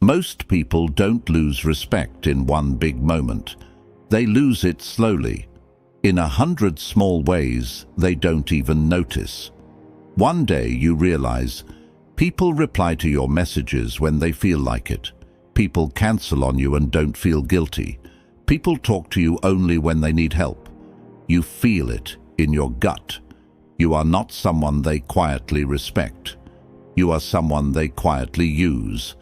Most people don't lose respect in one big moment. They lose it slowly, in 100 small ways they don't even notice. One day you realize people reply to your messages when they feel like it. People cancel on you and don't feel guilty. People talk to you only when they need help. You feel it in your gut. You are not someone they quietly respect. You are someone they quietly use.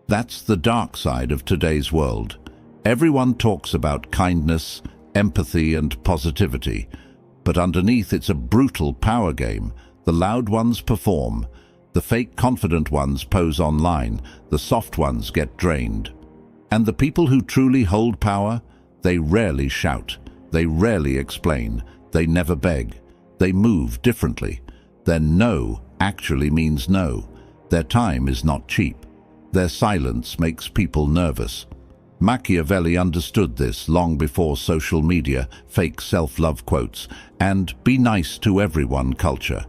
That's the dark side of today's world. Everyone talks about kindness, empathy and positivity, but underneath it's a brutal power game. The loud ones perform. The fake confident ones pose online. The soft ones get drained. And the people who truly hold power, they rarely shout. They rarely explain. They never beg. They move differently. Their no actually means no. Their time is not cheap. Their silence makes people nervous. Machiavelli understood this long before social media, fake self-love quotes, and "be nice to everyone" culture.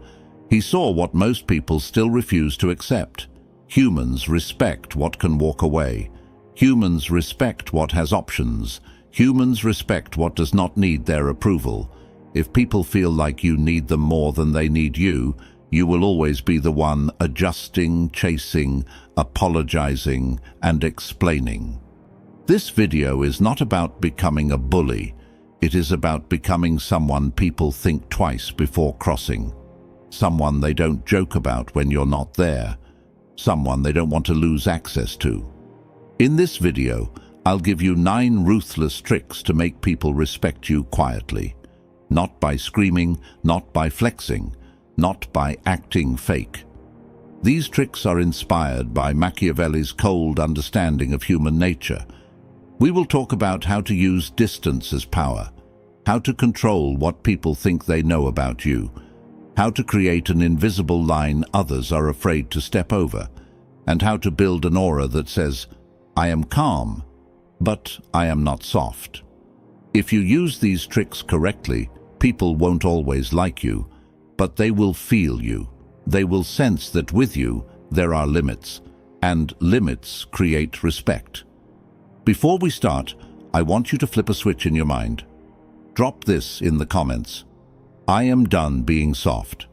He saw what most people still refuse to accept. Humans respect what can walk away. Humans respect what has options. Humans respect what does not need their approval. If people feel like you need them more than they need you, you will always be the one adjusting, chasing, apologizing, and explaining. This video is not about becoming a bully. It is about becoming someone people think twice before crossing. Someone they don't joke about when you're not there. Someone they don't want to lose access to. In this video, I'll give you 9 ruthless tricks to make people respect you quietly. Not by screaming, not by flexing, not by acting fake. These tricks are inspired by Machiavelli's cold understanding of human nature. We will talk about how to use distance as power, how to control what people think they know about you, how to create an invisible line others are afraid to step over, and how to build an aura that says, "I am calm, but I am not soft." If you use these tricks correctly, people won't always like you, but they will feel you. They will sense that with you there are limits, and limits create respect. Before we start, I want you to flip a switch in your mind. Drop this in the comments. I am done being soft.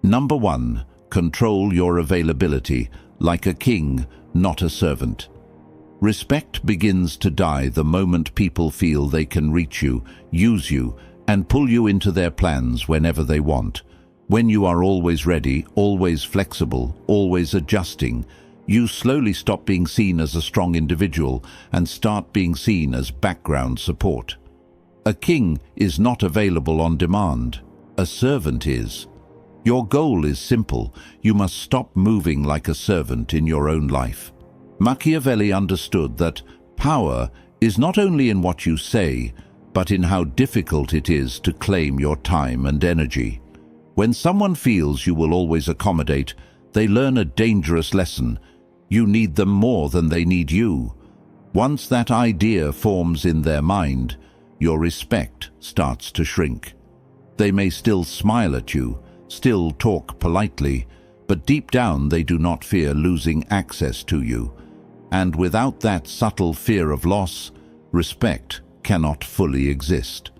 Number 1, control your availability like a king, not a servant. Respect begins to die the moment people feel they can reach you, use you, and pull you into their plans whenever they want. When you are always ready, always flexible, always adjusting, you slowly stop being seen as a strong individual and start being seen as background support. A king is not available on demand. A servant is. Your goal is simple. You must stop moving like a servant in your own life. Machiavelli understood that power is not only in what you say, but in how difficult it is to claim your time and energy. When someone feels you will always accommodate, they learn a dangerous lesson. You need them more than they need you. Once that idea forms in their mind, your respect starts to shrink. They may still smile at you, still talk politely, but deep down they do not fear losing access to you. And without that subtle fear of loss, respect cannot fully exist.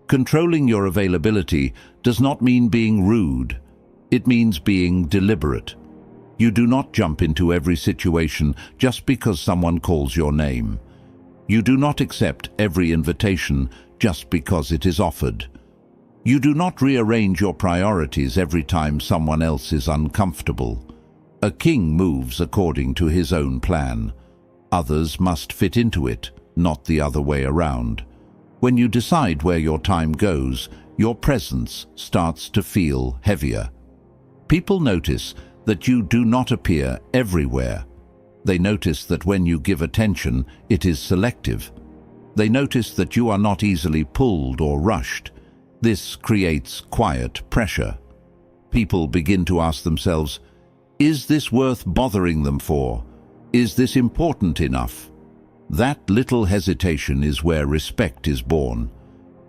Controlling your availability does not mean being rude. It means being deliberate. You do not jump into every situation just because someone calls your name. You do not accept every invitation just because it is offered. You do not rearrange your priorities every time someone else is uncomfortable. A king moves according to his own plan. Others must fit into it, not the other way around. When you decide where your time goes, your presence starts to feel heavier. People notice that you do not appear everywhere. They notice that when you give attention, it is selective. They notice that you are not easily pulled or rushed. This creates quiet pressure. People begin to ask themselves, is this worth bothering them for? Is this important enough? That little hesitation is where respect is born.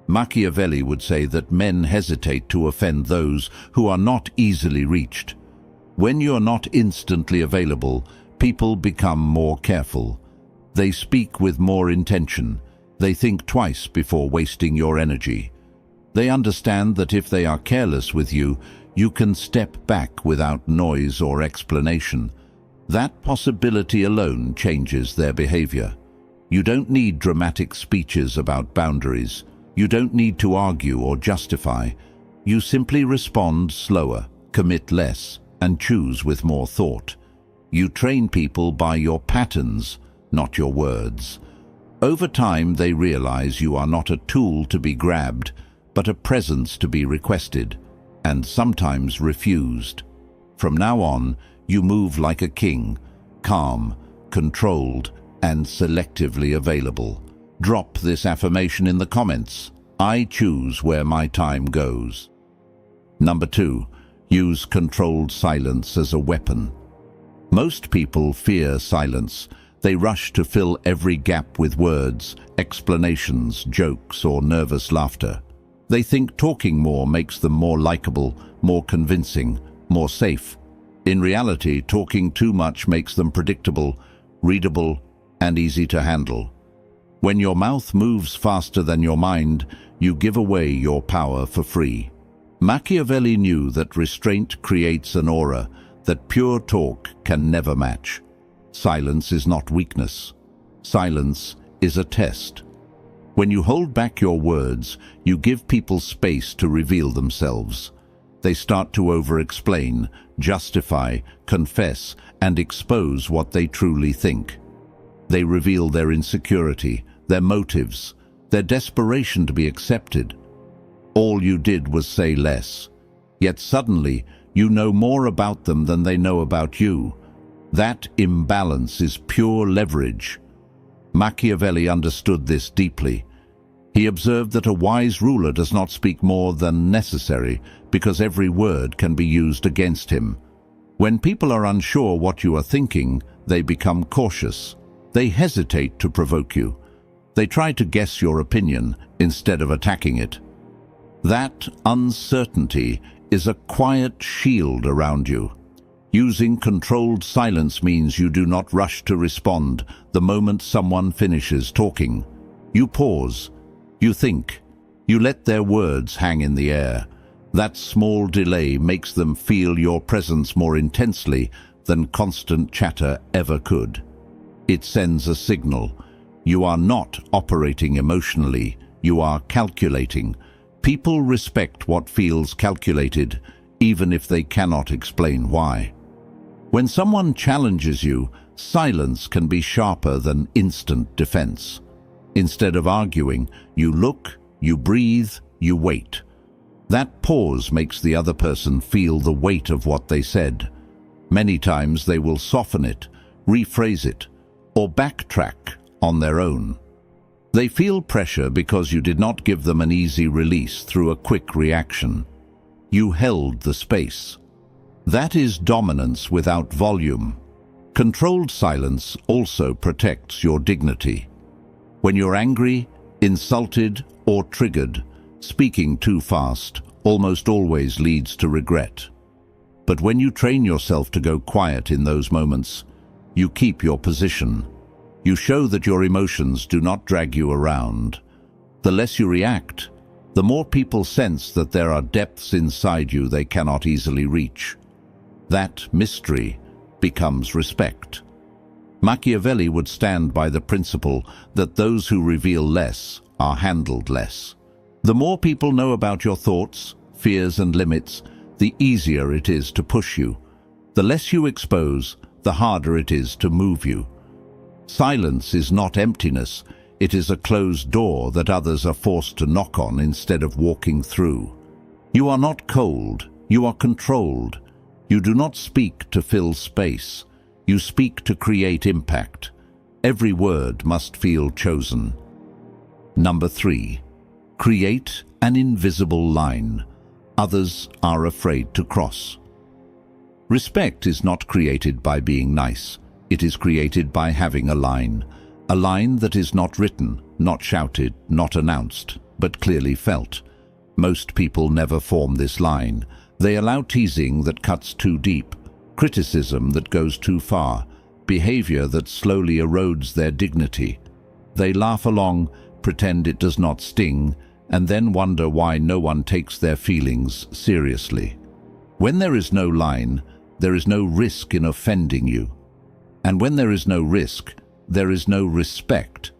Machiavelli would say that men hesitate to offend those who are not easily reached. When you're not instantly available, People become more careful. They speak with more intention. They think twice before wasting your energy. They understand that if they are careless with you, you can step back without noise or explanation. That possibility alone changes their behavior. You don't need dramatic speeches about boundaries. You don't need to argue or justify. You simply respond slower, commit less, and choose with more thought. You train people by your patterns, not your words. Over time, they realize you are not a tool to be grabbed, but a presence to be requested, and sometimes refused. From now on, you move like a king, calm, controlled, and selectively available. Drop this affirmation in the comments. I choose where my time goes. Number 2, use controlled silence as a weapon. Most people fear silence. They rush to fill every gap with words, explanations, jokes, or nervous laughter. They think talking more makes them more likable, more convincing, more safe. In reality, talking too much makes them predictable, readable, and easy to handle. When your mouth moves faster than your mind, you give away your power for free. Machiavelli knew that restraint creates an aura that pure talk can never match. Silence is not weakness. Silence is a test. When you hold back your words, you give people space to reveal themselves. They start to over-explain, justify, confess, and expose what they truly think. They reveal their insecurity, their motives, their desperation to be accepted. All you did was say less. Yet suddenly, you know more about them than they know about you. That imbalance is pure leverage. Machiavelli understood this deeply. He observed that a wise ruler does not speak more than necessary because every word can be used against him. When people are unsure what you are thinking, they become cautious. They hesitate to provoke you. They try to guess your opinion instead of attacking it. That uncertainty is a quiet shield around you. Using controlled silence means you do not rush to respond the moment someone finishes talking. You pause. You think. You let their words hang in the air. That small delay makes them feel your presence more intensely than constant chatter ever could. It sends a signal. You are not operating emotionally. You are calculating. People respect what feels calculated, even if they cannot explain why. When someone challenges you, silence can be sharper than instant defense. Instead of arguing, you look, you breathe, you wait. That pause makes the other person feel the weight of what they said. Many times they will soften it, rephrase it, or backtrack on their own. They feel pressure because you did not give them an easy release through a quick reaction. You held the space. That is dominance without volume. Controlled silence also protects your dignity. When you're angry, insulted, or triggered, speaking too fast almost always leads to regret. But when you train yourself to go quiet in those moments, you keep your position. You show that your emotions do not drag you around. The less you react, the more people sense that there are depths inside you they cannot easily reach. That mystery becomes respect. Machiavelli would stand by the principle that those who reveal less are handled less. The more people know about your thoughts, fears, and limits, the easier it is to push you. The less you expose, the harder it is to move you. Silence is not emptiness. It is a closed door that others are forced to knock on instead of walking through. You are not cold. You are controlled. You do not speak to fill space. You speak to create impact. Every word must feel chosen. Number 3. Create an invisible line others are afraid to cross. Respect is not created by being nice. It is created by having a line that is not written, not shouted, not announced, but clearly felt. Most people never form this line. They allow teasing that cuts too deep, criticism that goes too far, behavior that slowly erodes their dignity. They laugh along, pretend it does not sting, and then wonder why no one takes their feelings seriously. When there is no line, there is no risk in offending you. And when there is no risk, there is no respect.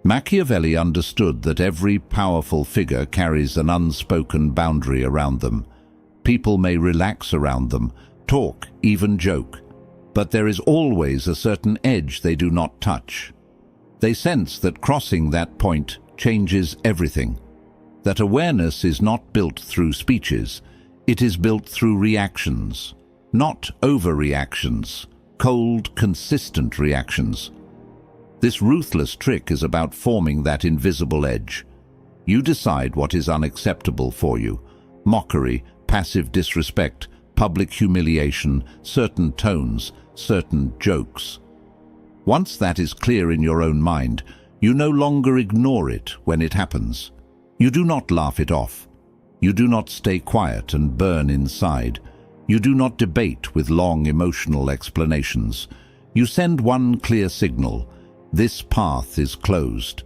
Machiavelli understood that every powerful figure carries an unspoken boundary around them. People may relax around them, talk, even joke, but there is always a certain edge they do not touch. They sense that crossing that point changes everything, that awareness is not built through speeches, it is built through reactions, not overreactions, cold, consistent reactions. This ruthless trick is about forming that invisible edge. You decide what is unacceptable for you: mockery, passive disrespect, public humiliation, certain tones, certain jokes. Once that is clear in your own mind, you no longer ignore it when it happens. You do not laugh it off. You do not stay quiet and burn inside. You do not debate with long emotional explanations. You send one clear signal: this path is closed.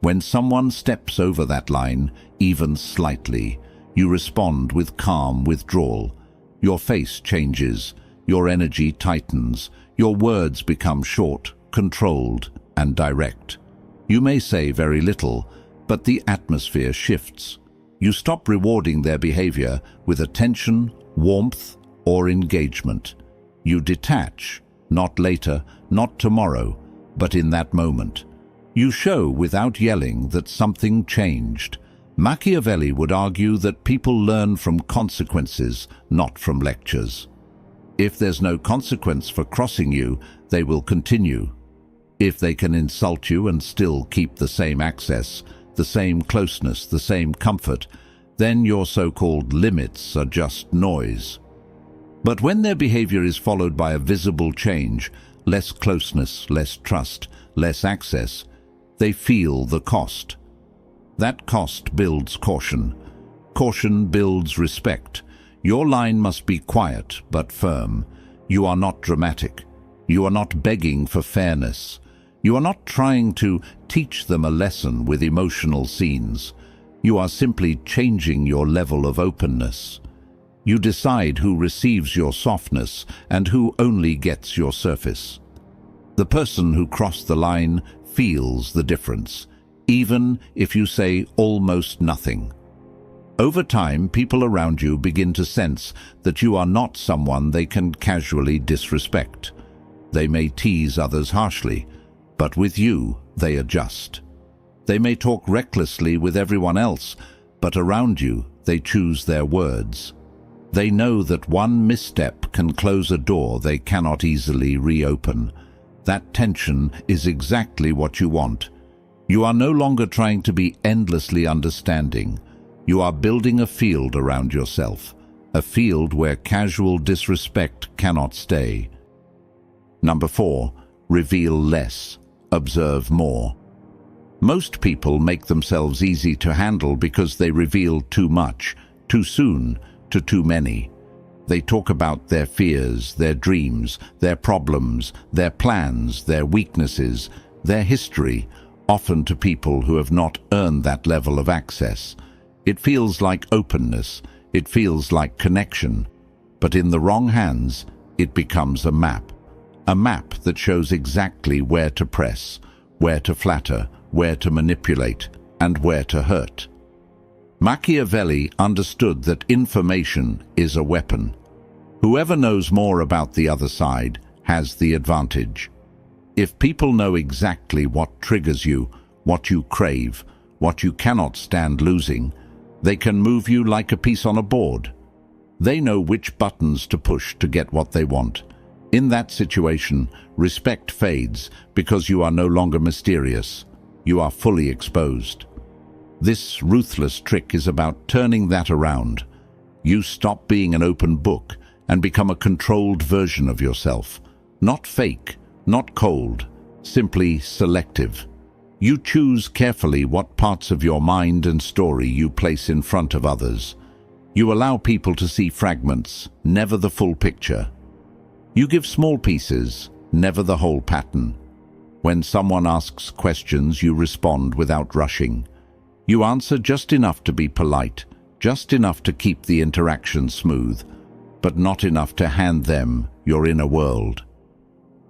When someone steps over that line, even slightly, you respond with calm withdrawal. Your face changes, your energy tightens, your words become short, controlled, and direct. You may say very little, but the atmosphere shifts. You stop rewarding their behavior with attention, warmth, or engagement. You detach, not later, not tomorrow, but in that moment. You show without yelling that something changed. Machiavelli would argue that people learn from consequences, not from lectures. If there's no consequence for crossing you, they will continue. If they can insult you and still keep the same access, the same closeness, the same comfort, then your so-called limits are just noise. But when their behavior is followed by a visible change, less closeness, less trust, less access, they feel the cost. That cost builds caution. Caution builds respect. Your line must be quiet but firm. You are not dramatic. You are not begging for fairness. You are not trying to teach them a lesson with emotional scenes. You are simply changing your level of openness. You decide who receives your softness and who only gets your surface. The person who crossed the line feels the difference, even if you say almost nothing. Over time, people around you begin to sense that you are not someone they can casually disrespect. They may tease others harshly, but with you, they adjust. They may talk recklessly with everyone else, but around you, they choose their words. They know that one misstep can close a door they cannot easily reopen. That tension is exactly what you want. You are no longer trying to be endlessly understanding. You are building a field around yourself, a field where casual disrespect cannot stay. Number 4, reveal less, observe more. Most people make themselves easy to handle because they reveal too much, too soon, to too many. They talk about their fears, their dreams, their problems, their plans, their weaknesses, their history, often to people who have not earned that level of access. It feels like openness, it feels like connection, but in the wrong hands, it becomes a map that shows exactly where to press, where to flatter, where to manipulate, and where to hurt. Machiavelli understood that information is a weapon. Whoever knows more about the other side has the advantage. If people know exactly what triggers you, what you crave, what you cannot stand losing, they can move you like a piece on a board. They know which buttons to push to get what they want. In that situation, respect fades because you are no longer mysterious. You are fully exposed. This ruthless trick is about turning that around. You stop being an open book and become a controlled version of yourself. Not fake, not cold, simply selective. You choose carefully what parts of your mind and story you place in front of others. You allow people to see fragments, never the full picture. You give small pieces, never the whole pattern. When someone asks questions, you respond without rushing. You answer just enough to be polite, just enough to keep the interaction smooth, but not enough to hand them your inner world.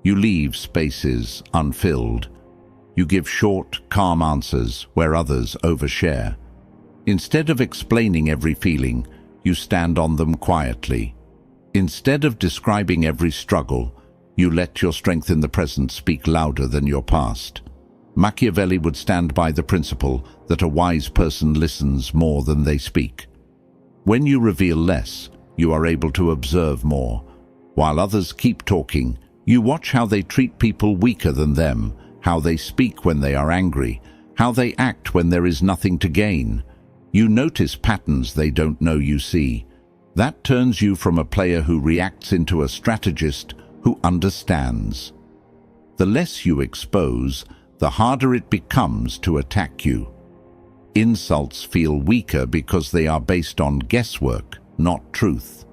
You leave spaces unfilled. You give short, calm answers where others overshare. Instead of explaining every feeling, you stand on them quietly. Instead of describing every struggle, you let your strength in the present speak louder than your past. Machiavelli would stand by the principle that a wise person listens more than they speak. When you reveal less, you are able to observe more. While others keep talking, you watch how they treat people weaker than them, how they speak when they are angry, how they act when there is nothing to gain. You notice patterns they don't know you see. That turns you from a player who reacts into a strategist who understands. The less you expose, the harder it becomes to attack you. Insults feel weaker because they are based on guesswork, not truth.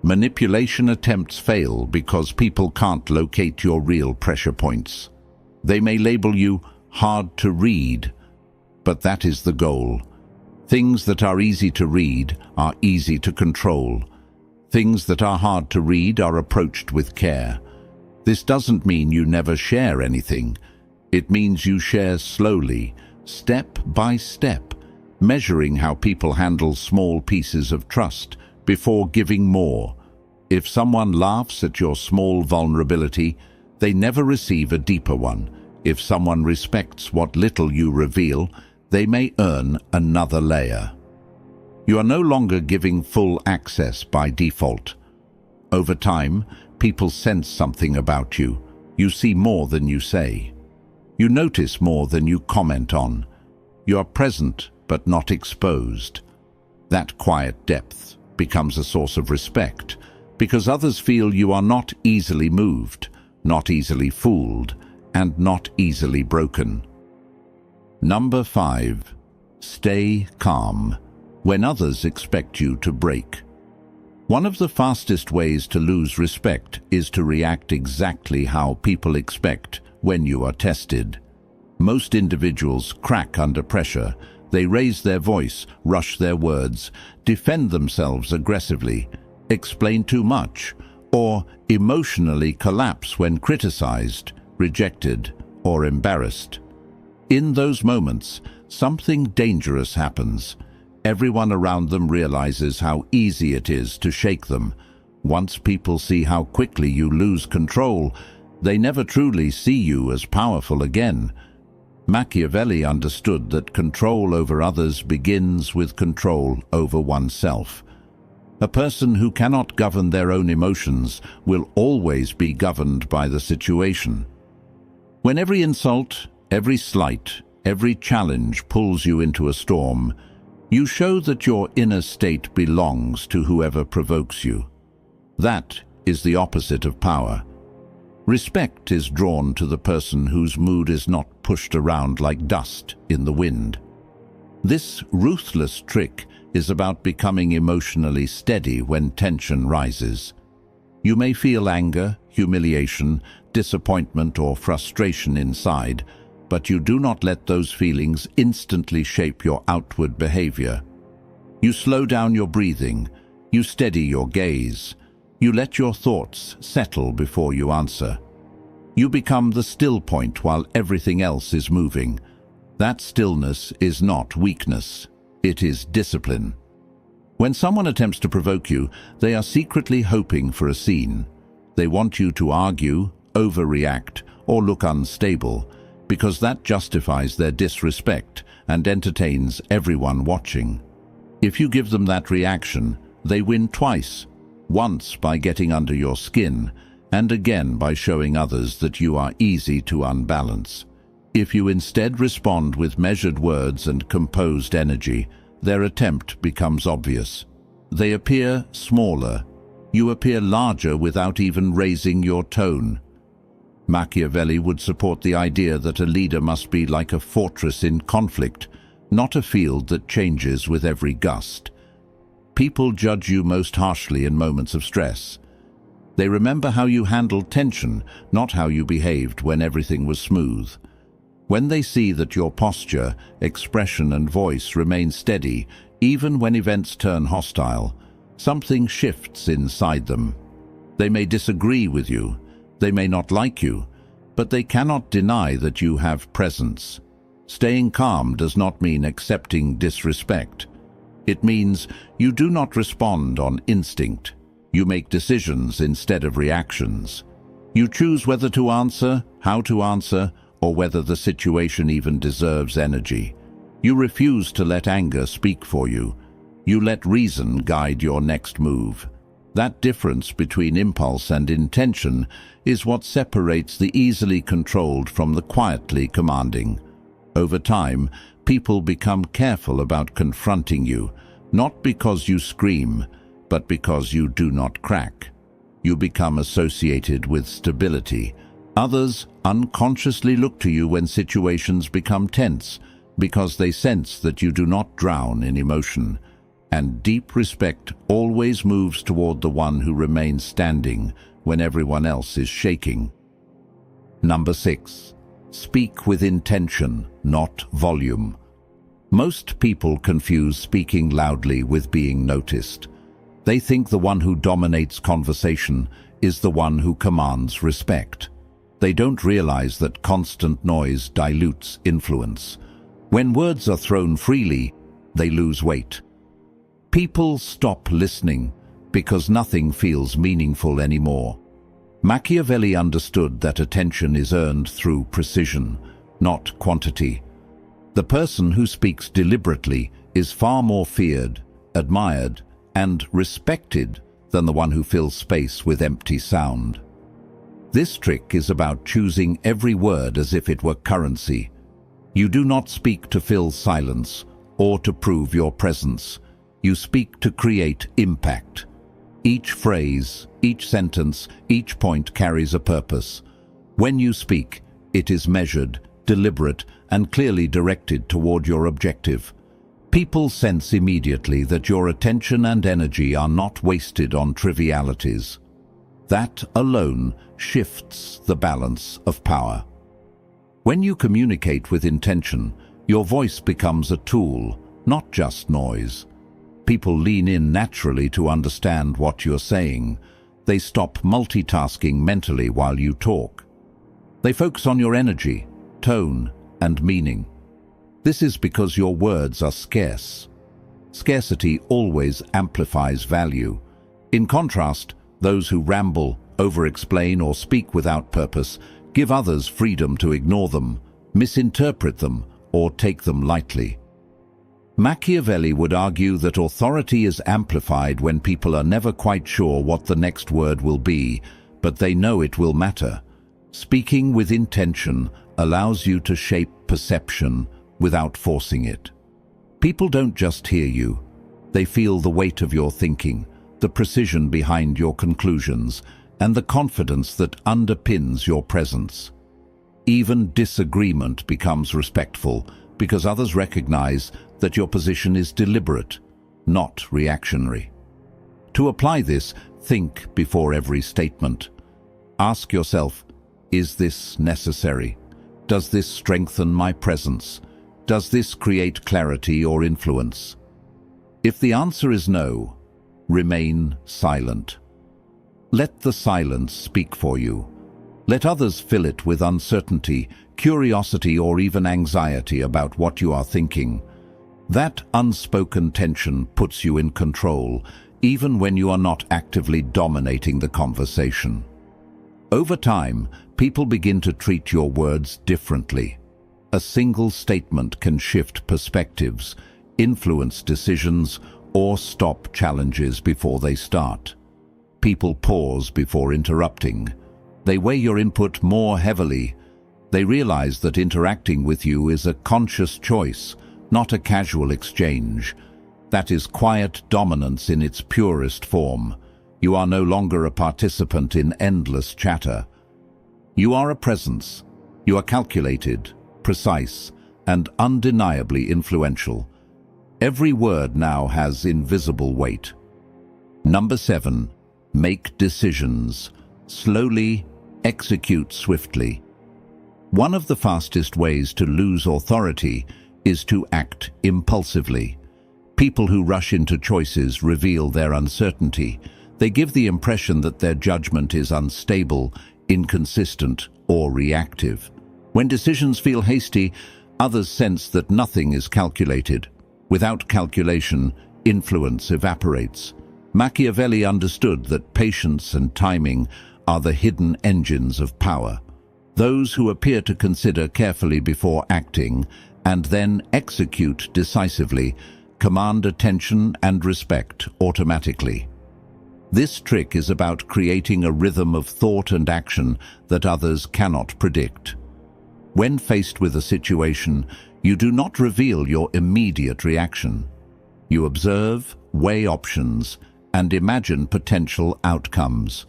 Manipulation attempts fail because people can't locate your real pressure points. They may label you hard to read, but that is the goal. Things that are easy to read are easy to control. Things that are hard to read are approached with care. This doesn't mean you never share anything. It means you share slowly, step by step, measuring how people handle small pieces of trust before giving more. If someone laughs at your small vulnerability, they never receive a deeper one. If someone respects what little you reveal, they may earn another layer. You are no longer giving full access by default. Over time, people sense something about you. You see more than you say. You notice more than you comment on. You are present but not exposed. That quiet depth becomes a source of respect because others feel you are not easily moved, not easily fooled, and not easily broken. Number 5. Stay calm when others expect you to break. One of the fastest ways to lose respect is to react exactly how people expect when you are tested. Most individuals crack under pressure. They raise their voice, rush their words, defend themselves aggressively, explain too much, or emotionally collapse when criticized, rejected, or embarrassed. In those moments, something dangerous happens. Everyone around them realizes how easy it is to shake them. Once people see how quickly you lose control, they never truly see you as powerful again. Machiavelli understood that control over others begins with control over oneself. A person who cannot govern their own emotions will always be governed by the situation. When every insult, every slight, every challenge pulls you into a storm, you show that your inner state belongs to whoever provokes you. That is the opposite of power. Respect is drawn to the person whose mood is not pushed around like dust in the wind. This ruthless trick is about becoming emotionally steady when tension rises. You may feel anger, humiliation, disappointment, or frustration inside, but you do not let those feelings instantly shape your outward behavior. You slow down your breathing, you steady your gaze, you let your thoughts settle before you answer. You become the still point while everything else is moving. That stillness is not weakness, it is discipline. When someone attempts to provoke you, they are secretly hoping for a scene. They want you to argue, overreact, or look unstable, because that justifies their disrespect and entertains everyone watching. If you give them that reaction, they win twice, once by getting under your skin, and again by showing others that you are easy to unbalance. If you instead respond with measured words and composed energy, their attempt becomes obvious. They appear smaller. You appear larger without even raising your tone. Machiavelli would support the idea that a leader must be like a fortress in conflict, not a field that changes with every gust. People judge you most harshly in moments of stress. They remember how you handled tension, not how you behaved when everything was smooth. When they see that your posture, expression and voice remain steady, even when events turn hostile, something shifts inside them. They may disagree with you, they may not like you, but they cannot deny that you have presence. Staying calm does not mean accepting disrespect. It means you do not respond on instinct. You make decisions instead of reactions. You choose whether to answer, how to answer, or whether the situation even deserves energy. You refuse to let anger speak for you. You let reason guide your next move. That difference between impulse and intention is what separates the easily controlled from the quietly commanding. Over time, people become careful about confronting you, not because you scream, but because you do not crack. You become associated with stability. Others unconsciously look to you when situations become tense, because they sense that you do not drown in emotion. And deep respect always moves toward the one who remains standing when everyone else is shaking. Number 6. Speak with intention, not volume. Most people confuse speaking loudly with being noticed. They think the one who dominates conversation is the one who commands respect. They don't realize that constant noise dilutes influence. When words are thrown freely, they lose weight. People stop listening because nothing feels meaningful anymore. Machiavelli understood that attention is earned through precision, not quantity. The person who speaks deliberately is far more feared, admired, and respected than the one who fills space with empty sound. This trick is about choosing every word as if it were currency. You do not speak to fill silence or to prove your presence. You speak to create impact. Each phrase, each sentence, each point carries a purpose. When you speak, it is measured, deliberate, and clearly directed toward your objective. People sense immediately that your attention and energy are not wasted on trivialities. That alone shifts the balance of power. When you communicate with intention, your voice becomes a tool, not just noise. People lean in naturally to understand what you're saying. They stop multitasking mentally while you talk. They focus on your energy, tone, and meaning. This is because your words are scarce. Scarcity always amplifies value. In contrast, those who ramble, over-explain, or speak without purpose give others freedom to ignore them, misinterpret them, or take them lightly. Machiavelli would argue that authority is amplified when people are never quite sure what the next word will be, but they know it will matter. Speaking with intention allows you to shape perception without forcing it. People don't just hear you. They feel the weight of your thinking, the precision behind your conclusions, and the confidence that underpins your presence. Even disagreement becomes respectful because others recognize that your position is deliberate, not reactionary. To apply this, think before every statement. Ask yourself, is this necessary? Does this strengthen my presence? Does this create clarity or influence? If the answer is no, remain silent. Let the silence speak for you. Let others fill it with uncertainty, curiosity, or even anxiety about what you are thinking. That unspoken tension puts you in control, even when you are not actively dominating the conversation. Over time, people begin to treat your words differently. A single statement can shift perspectives, influence decisions, or stop challenges before they start. People pause before interrupting. They weigh your input more heavily. They realize that interacting with you is a conscious choice, not a casual exchange. That is quiet dominance in its purest form. You are no longer a participant in endless chatter. You are a presence. You are calculated, precise, and undeniably influential. Every word now has invisible weight. Number 7. make decisions. Slowly, execute swiftly. One of the fastest ways to lose authority is to act impulsively. People who rush into choices reveal their uncertainty. They give the impression that their judgment is unstable, inconsistent, or reactive. When decisions feel hasty, others sense that nothing is calculated. Without calculation, influence evaporates. Machiavelli understood that patience and timing are the hidden engines of power. Those who appear to consider carefully before acting and then execute decisively command attention and respect automatically. This trick is about creating a rhythm of thought and action that others cannot predict. When faced with a situation, you do not reveal your immediate reaction. You observe, weigh options, and imagine potential outcomes.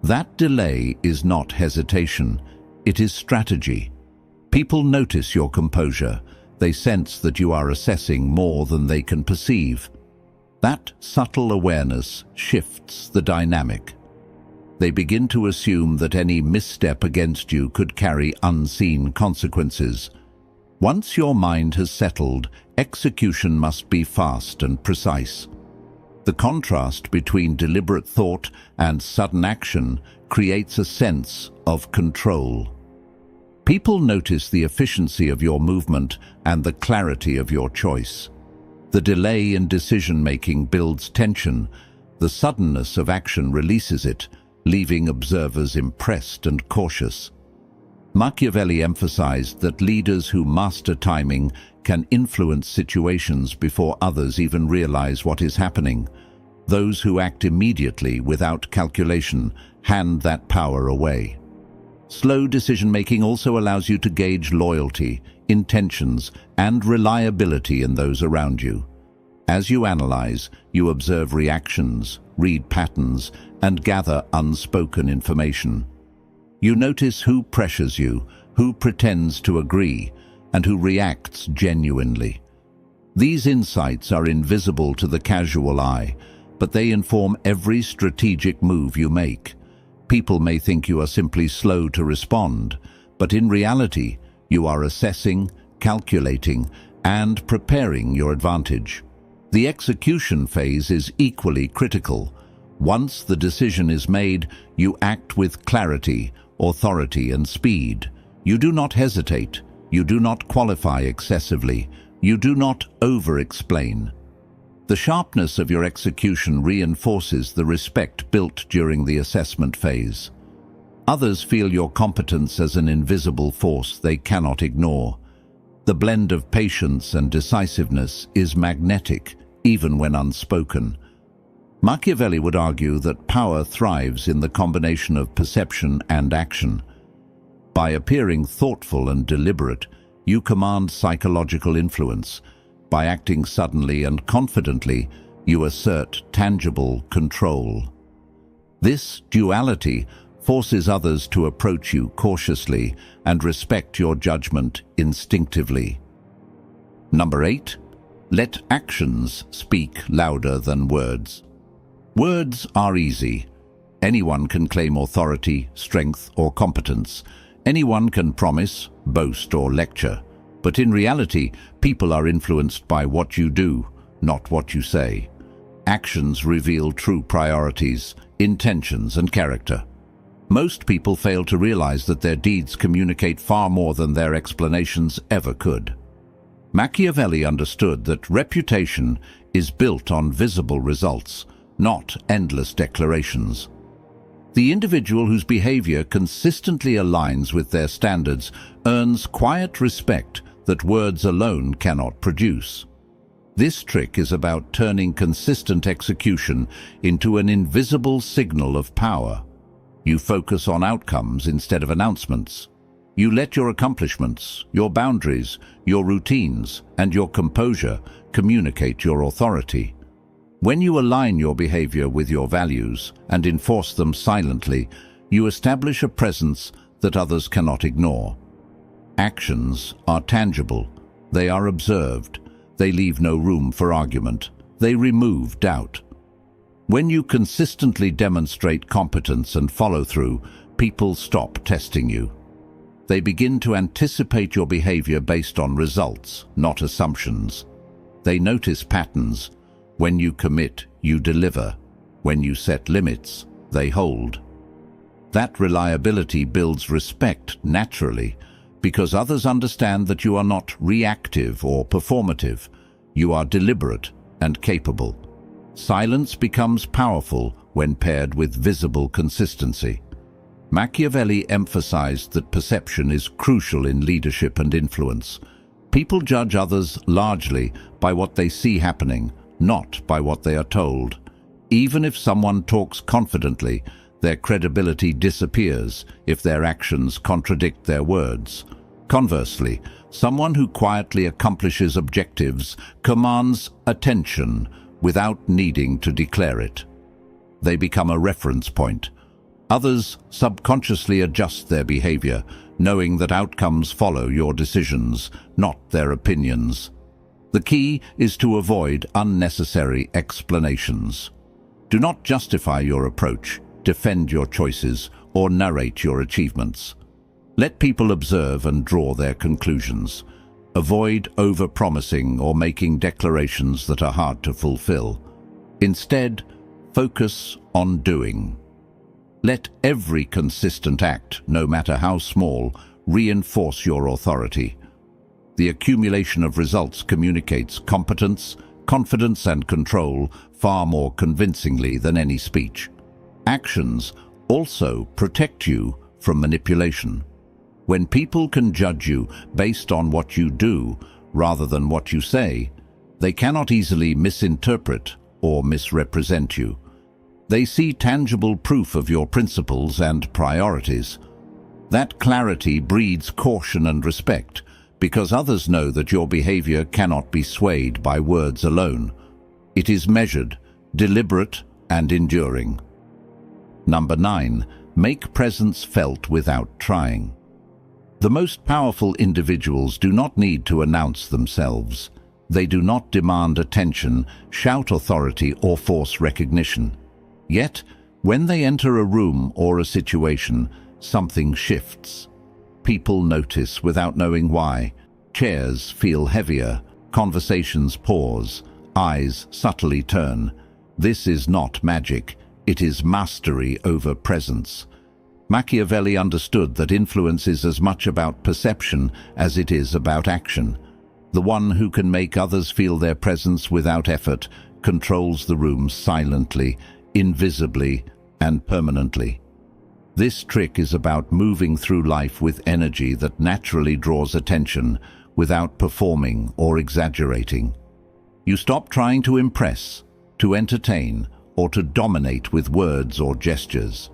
That delay is not hesitation, it is strategy. People notice your composure. They sense that you are assessing more than they can perceive. That subtle awareness shifts the dynamic. They begin to assume that any misstep against you could carry unseen consequences. Once your mind has settled, execution must be fast and precise. The contrast between deliberate thought and sudden action creates a sense of control. People notice the efficiency of your movement and the clarity of your choice. The delay in decision-making builds tension. The suddenness of action releases it, leaving observers impressed and cautious. Machiavelli emphasized that leaders who master timing can influence situations before others even realize what is happening. Those who act immediately without calculation hand that power away. Slow decision-making also allows you to gauge loyalty, intentions, and reliability in those around you. As you analyze, you observe reactions, read patterns, and gather unspoken information. You notice who pressures you, who pretends to agree, and who reacts genuinely. These insights are invisible to the casual eye, but they inform every strategic move you make. People may think you are simply slow to respond, but in reality, you are assessing, calculating, and preparing your advantage. The execution phase is equally critical. Once the decision is made, you act with clarity, authority, and speed. You do not hesitate. You do not qualify excessively. You do not over-explain. The sharpness of your execution reinforces the respect built during the assessment phase. Others feel your competence as an invisible force they cannot ignore. The blend of patience and decisiveness is magnetic, even when unspoken. Machiavelli would argue that power thrives in the combination of perception and action. By appearing thoughtful and deliberate, you command psychological influence. By acting suddenly and confidently, you assert tangible control. This duality forces others to approach you cautiously and respect your judgment instinctively. Number 8. Let actions speak louder than words. Words are easy. Anyone can claim authority, strength, or competence. Anyone can promise, boast, or lecture. But in reality, people are influenced by what you do, not what you say. Actions reveal true priorities, intentions, and character. Most people fail to realize that their deeds communicate far more than their explanations ever could. Machiavelli understood that reputation is built on visible results, not endless declarations. The individual whose behavior consistently aligns with their standards earns quiet respect that words alone cannot produce. This trick is about turning consistent execution into an invisible signal of power. You focus on outcomes instead of announcements. You let your accomplishments, your boundaries, your routines, and your composure communicate your authority. When you align your behavior with your values and enforce them silently, you establish a presence that others cannot ignore. Actions are tangible. They are observed. They leave no room for argument. They remove doubt. When you consistently demonstrate competence and follow-through, people stop testing you. They begin to anticipate your behavior based on results, not assumptions. They notice patterns. When you commit, you deliver. When you set limits, they hold. That reliability builds respect naturally, because others understand that you are not reactive or performative. You are deliberate and capable. Silence becomes powerful when paired with visible consistency. Machiavelli emphasized that perception is crucial in leadership and influence. People judge others largely by what they see happening, not by what they are told. Even if someone talks confidently, their credibility disappears if their actions contradict their words. Conversely, someone who quietly accomplishes objectives commands attention without needing to declare it. They become a reference point. Others subconsciously adjust their behavior, knowing that outcomes follow your decisions, not their opinions. The key is to avoid unnecessary explanations. Do not justify your approach, defend your choices, or narrate your achievements. Let people observe and draw their conclusions. Avoid over-promising or making declarations that are hard to fulfill. Instead, focus on doing. Let every consistent act, no matter how small, reinforce your authority. The accumulation of results communicates competence, confidence, and control far more convincingly than any speech. Actions also protect you from manipulation. When people can judge you based on what you do rather than what you say, they cannot easily misinterpret or misrepresent you. They see tangible proof of your principles and priorities. That clarity breeds caution and respect, because others know that your behavior cannot be swayed by words alone. It is measured, deliberate, and enduring. Number 9. Make presence felt without trying. The most powerful individuals do not need to announce themselves. They do not demand attention, shout authority, or force recognition. Yet, when they enter a room or a situation, something shifts. People notice without knowing why. Chairs feel heavier, conversations pause, eyes subtly turn. This is not magic, it is mastery over presence. Machiavelli understood that influence is as much about perception as it is about action. The one who can make others feel their presence without effort controls the room silently, invisibly, and permanently. This trick is about moving through life with energy that naturally draws attention without performing or exaggerating. You stop trying to impress, to entertain, or to dominate with words or gestures.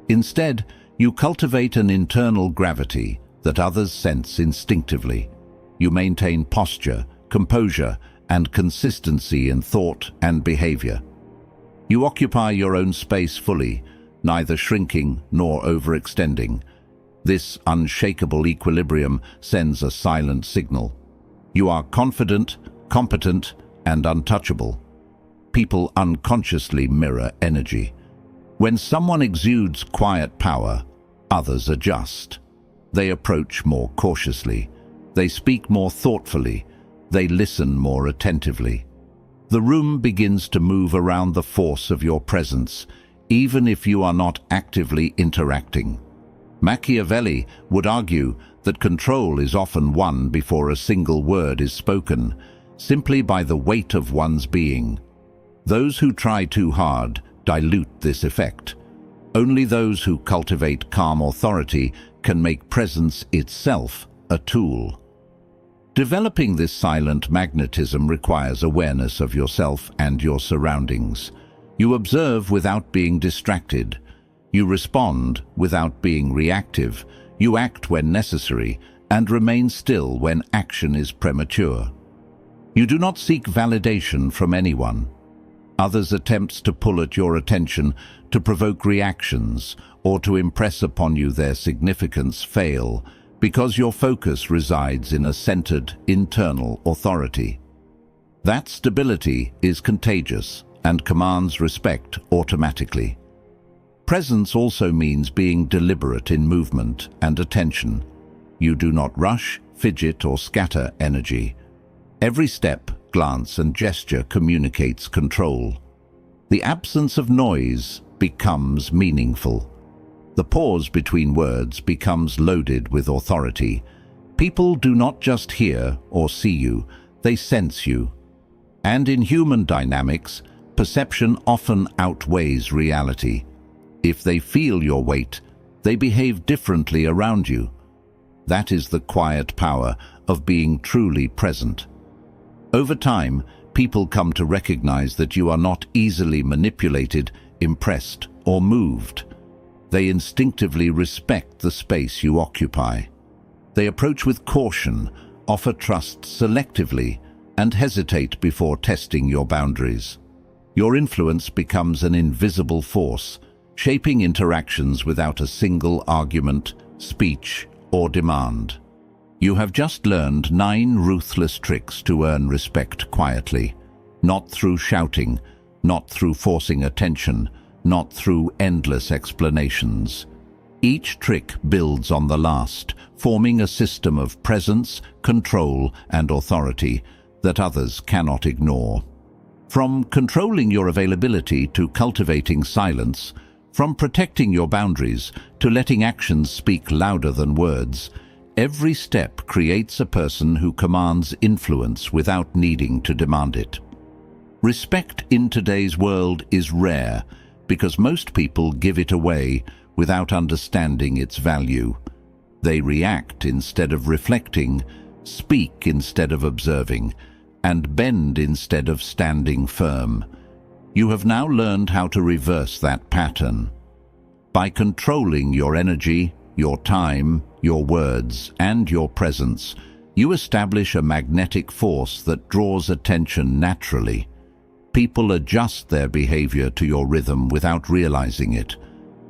Instead, you cultivate an internal gravity that others sense instinctively. You maintain posture, composure, and consistency in thought and behavior. You occupy your own space fully, neither shrinking nor overextending. This unshakable equilibrium sends a silent signal. You are confident, competent, and untouchable. People unconsciously mirror energy. When someone exudes quiet power, others adjust. They approach more cautiously. They speak more thoughtfully. They listen more attentively. The room begins to move around the force of your presence, even if you are not actively interacting. Machiavelli would argue that control is often won before a single word is spoken, simply by the weight of one's being. Those who try too hard dilute this effect. Only those who cultivate calm authority can make presence itself a tool. Developing this silent magnetism requires awareness of yourself and your surroundings. You observe without being distracted. You respond without being reactive. You act when necessary and remain still when action is premature. You do not seek validation from anyone. Others' attempts to pull at your attention, to provoke reactions, or to impress upon you their significance fail, because your focus resides in a centered, internal authority. That stability is contagious, and commands respect automatically. Presence also means being deliberate in movement and attention. You do not rush, fidget, or scatter energy. Every step, glance, and gesture communicates control. The absence of noise becomes meaningful. The pause between words becomes loaded with authority. People do not just hear or see you, they sense you. And in human dynamics, perception often outweighs reality. If they feel your weight, they behave differently around you. That is the quiet power of being truly present. Over time, people come to recognize that you are not easily manipulated, impressed, or moved. They instinctively respect the space you occupy. They approach with caution, offer trust selectively, and hesitate before testing your boundaries. Your influence becomes an invisible force, shaping interactions without a single argument, speech, or demand. You have just learned 9 ruthless tricks to earn respect quietly, not through shouting, not through forcing attention, not through endless explanations. Each trick builds on the last, forming a system of presence, control, and authority that others cannot ignore. From controlling your availability to cultivating silence, from protecting your boundaries to letting actions speak louder than words, every step creates a person who commands influence without needing to demand it. Respect in today's world is rare because most people give it away without understanding its value. They react instead of reflecting, speak instead of observing, and bend instead of standing firm. You have now learned how to reverse that pattern. By controlling your energy, your time, your words, and your presence, you establish a magnetic force that draws attention naturally. People adjust their behavior to your rhythm without realizing it.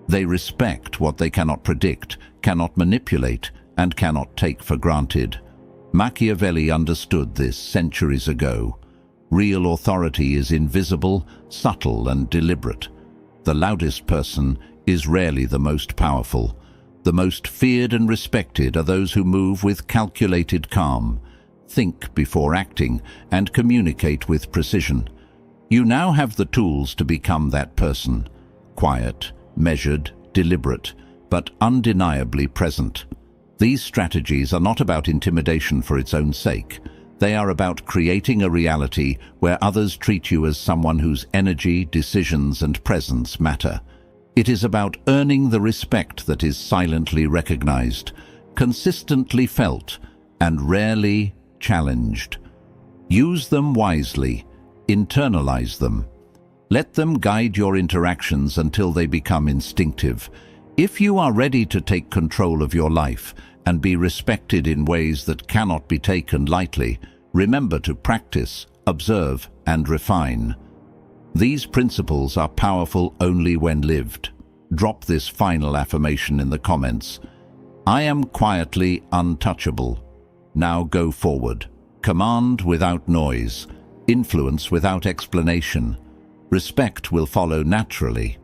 They respect what they cannot predict, cannot manipulate, and cannot take for granted. Machiavelli understood this centuries ago. Real authority is invisible, subtle, and deliberate. The loudest person is rarely the most powerful. The most feared and respected are those who move with calculated calm, think before acting, and communicate with precision. You now have the tools to become that person. Quiet, measured, deliberate, but undeniably present. These strategies are not about intimidation for its own sake. They are about creating a reality where others treat you as someone whose energy, decisions, and presence matter. It is about earning the respect that is silently recognized, consistently felt, and rarely challenged. Use them wisely. Internalize them. Let them guide your interactions until they become instinctive. If you are ready to take control of your life and be respected in ways that cannot be taken lightly, remember to practice, observe, and refine. These principles are powerful only when lived. Drop this final affirmation in the comments. I am quietly untouchable. Now go forward. Command without noise. Influence without explanation. Respect will follow naturally.